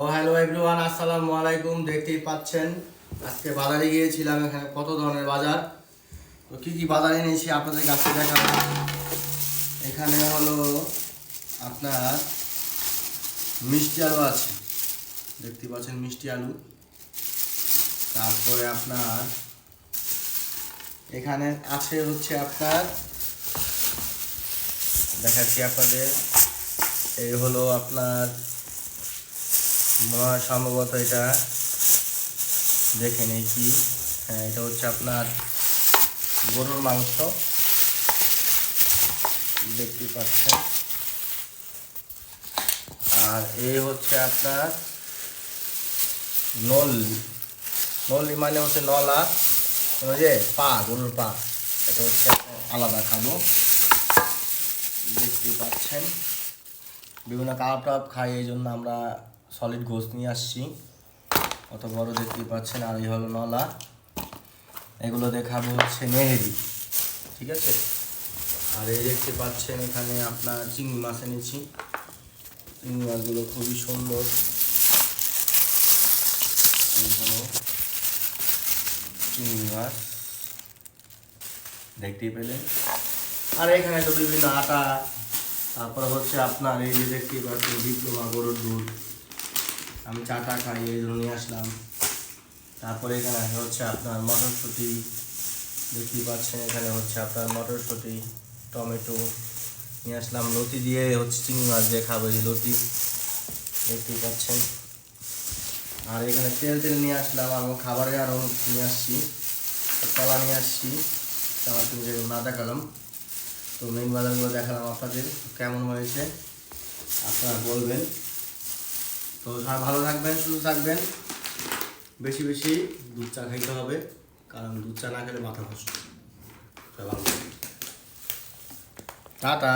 ও hello everyone, আসসালামু আলাইকুম। দেখতেই পাচ্ছেন আজকে বাজারে গিয়েছিলাম। এখানে কত ধরনের বাজার, তো কি কি বাজারে এনেছি আপনাদের কাছে দেখাবো। এখানে হলো আপনার মিষ্টি আলু আছে, দেখতে পাচ্ছেন মিষ্টি আলু। তারপরে আপনার এখানে আছে হচ্ছে আপনার, দেখাচ্ছি আপনাদের, এই হলো আপনার সম্ভবত এটা দেখে নেই কি, হ্যাঁ এটা হচ্ছে আপনার গরুর মাংস, দেখতে পাচ্ছেন। আর এই হচ্ছে আপনার নল্লি, নল্লি মানে হচ্ছে নলা, ওই যে পা, গরুর পা, এটা হচ্ছে আলাদা খাবো। দেখতে পাচ্ছেন বিভিন্ন কাবাব টাবাব খাই, এই জন্য আমরা সলিড গোস্ত নিয়ে আসছি, কত বড় দেখতে পাচ্ছেন। আর এই হলো নলা, এগুলো দেখাবো হচ্ছে মেহেদি, ঠিক আছে। আর এই দেখতে পাচ্ছেন এখানে আপনার চিংড়ি মাছ এনেছি, চিংড়ি মাছগুলো খুবই সুন্দর, এই হলো চিংড়ি মাছ, দেখতেই পেলেন। আর এখানে তো বিভিন্ন আটা, তারপরে হচ্ছে আপনার এই যে দেখতেই পাচ্ছেন ডিপ্লোমা গরুর দুধ, আমি চাটা খাই এই জন্য নিয়ে আসলাম। তারপরে এখানে হচ্ছে আপনার মটরশুঁটি, দেখতেই পাচ্ছেন এখানে হচ্ছে আপনার মটরশুঁটি, টমেটো নিয়ে আসলাম। লতি দিয়ে হচ্ছে চিংড়ি মাছ দিয়ে খাবো, এই লতি দেখতেই পাচ্ছেন। আর এখানে তেল তেল নিয়ে আসলাম, এবং খাবারে আরও নিয়ে আসছি, কলা নিয়ে আসছি, আমার তুমি যেগুলো না দেখালাম। তো মেন বাজারগুলো দেখালাম আপনাদের, কেমন হয়েছে আপনারা বলবেন। তো সবাই ভালো থাকবেন, সুস্থ থাকবেন, বেশি বেশি দুধ চা খাইতে হবে, কারণ দুধ চা না খেলে মাথা কষ্ট। সবাই ভালো থাকবেন, টাটা।